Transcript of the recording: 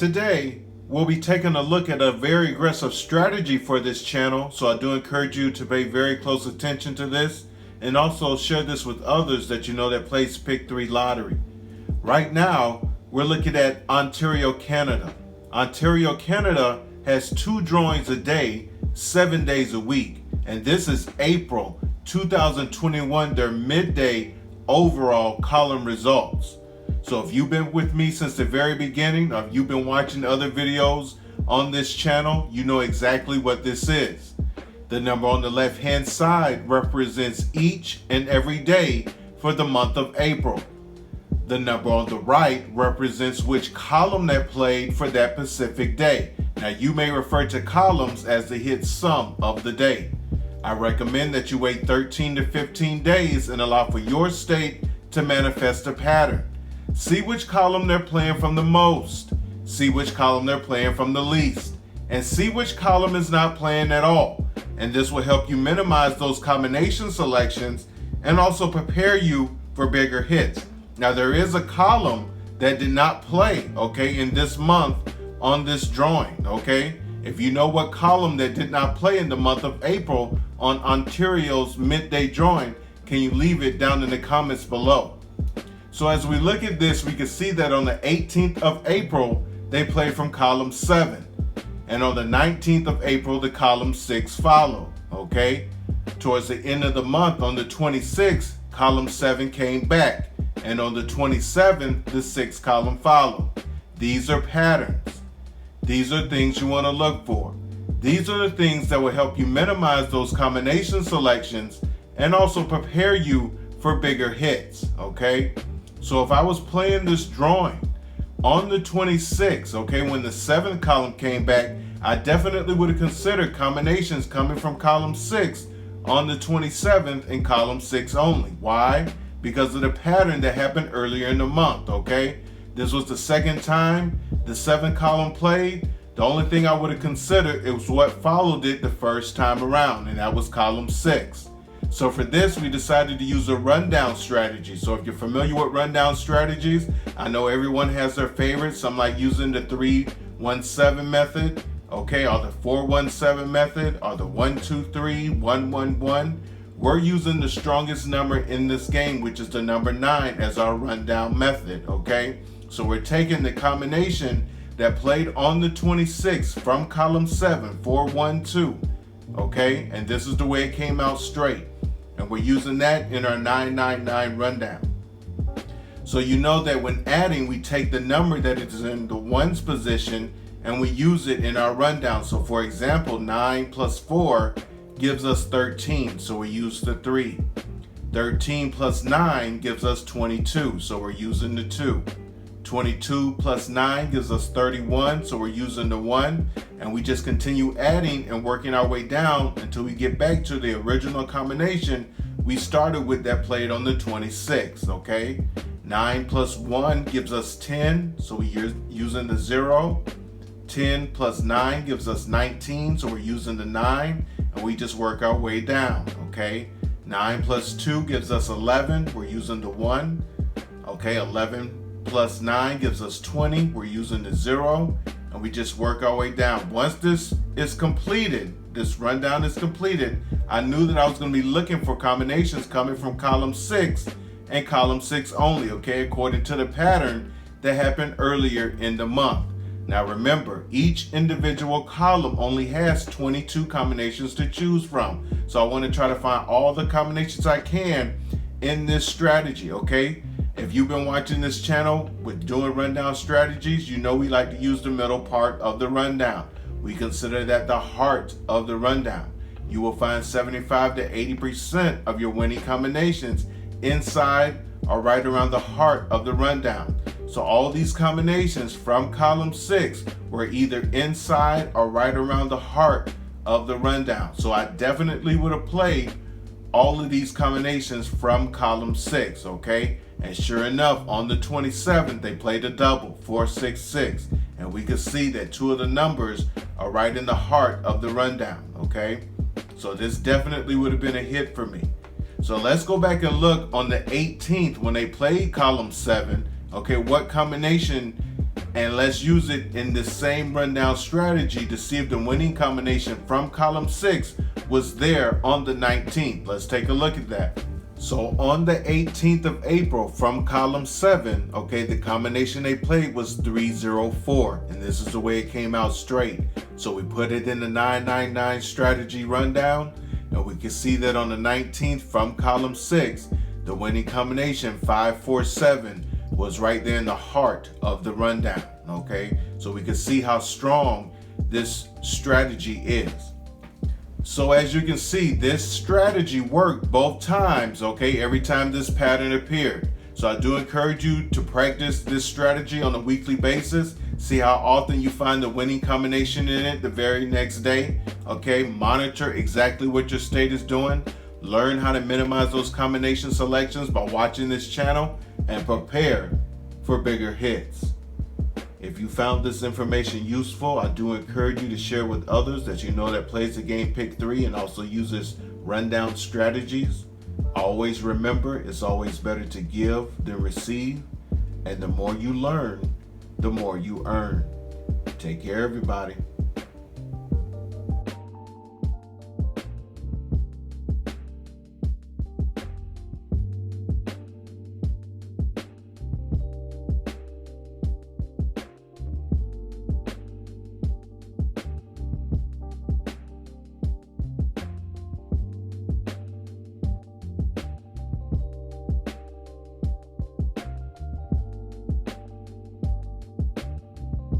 Today, we'll be taking a look at a very aggressive strategy for this channel, so I do encourage you to pay very close attention to this and also share this with others that you know that plays Pick 3 Lottery. Right now, we're looking at Ontario, Canada. Ontario, Canada has 2 drawings a day, 7 days a week, and this is April 2021, their midday overall column results. So if you've been with me since the very beginning, or if you've been watching other videos on this channel, you know exactly what this is. The number on the left hand side represents each and every day for the month of April. The number on the right represents which column that played for that specific day. Now you may refer to columns as the hit sum of the day. I recommend that you wait 13 to 15 days and allow for your state to manifest a pattern. See which column they're playing from the most, see which column they're playing from the least, and see which column is not playing at all. And this will help you minimize those combination selections and also prepare you for bigger hits. Now there is a column that did not play, okay, in this month on this drawing, okay? If you know what column that did not play in the month of April on Ontario's midday drawing, can you leave it down in the comments below? So as we look at this, we can see that on the 18th of April, they play from column 7. And on the 19th of April, the column 6 followed, okay? Towards the end of the month, on the 26th, column 7 came back. And on the 27th, the 6th column followed. These are patterns. These are things you want to look for. These are the things that will help you minimize those combination selections and also prepare you for bigger hits, okay? So if I was playing this drawing on the 26th, okay, when the 7th column came back, I definitely would have considered combinations coming from column 6 on the 27th and column 6 only. Why? Because of the pattern that happened earlier in the month, okay? This was the second time the 7th column played. The only thing I would have considered is what followed it the first time around, and that was column 6. So for this, we decided to use a rundown strategy. So if you're familiar with rundown strategies, I know everyone has their favorites. Some like using the 3-1-7 method, okay, or the 4-1-7 method, or the 1-2-3-1-1-1. We're using the strongest number in this game, which is the number 9, as our rundown method, okay? So we're taking the combination that played on the 26th from column 7, 4-1-2, okay? And this is the way it came out straight. And we're using that in our 9-9-9 rundown. So you know that when adding, we take the number that is in the ones position and we use it in our rundown. So for example, 9 plus 4 gives us 13, so we use the 3. 13 plus 9 gives us 22, so we're using the 2. 22 plus 9 gives us 31, so we're using the 1, and we just continue adding and working our way down until we get back to the original combination we started with that played on the 26th, okay? 9 plus 1 gives us 10, so we're using the 0. 10 plus 9 gives us 19, so we're using the 9, and we just work our way down, okay? 9 plus 2 gives us 11, we're using the 1, okay? 11 plus 9 gives us 20, we're using the 0, and we just work our way down. Once this is completed, this rundown is completed, I knew that I was going to be looking for combinations coming from column 6 and column 6 only, okay, according to the pattern that happened earlier in the month. Now remember, each individual column only has 22 combinations to choose from. So I want to try to find all the combinations I can in this strategy, okay? If you've been watching this channel with doing rundown strategies, you know we like to use the middle part of the rundown. We consider that the heart of the rundown. You will find 75 to 80% of your winning combinations inside or right around the heart of the rundown. So all these combinations from column 6 were either inside or right around the heart of the rundown. So I definitely would have played all of these combinations from column 6, okay? And sure enough, on the 27th, they played a double, 4-6-6. And we could see that 2 of the numbers are right in the heart of the rundown, okay? So this definitely would have been a hit for me. So let's go back and look on the 18th when they played column 7. Okay, what combination And let's use it in the same rundown strategy to see if the winning combination from column 6 was there on the 19th. Let's take a look at that. So on the 18th of April from column 7, okay, the combination they played was 304, and this is the way it came out straight. So we put it in the 999 strategy rundown, and we can see that on the 19th from column 6, the winning combination 547 was right there in the heart of the rundown, okay? So we can see how strong this strategy is. So as you can see, this strategy worked both times, okay? Every time this pattern appeared. So I do encourage you to practice this strategy on a weekly basis. See how often you find the winning combination in it the very next day, okay? Monitor exactly what your state is doing. Learn how to minimize those combination selections by watching this channel and prepare for bigger hits. If you found this information useful, I do encourage you to share with others that you know that plays the game Pick 3 and also uses rundown strategies. Always remember, it's always better to give than receive, and the more you learn, the more you earn. Take care, everybody.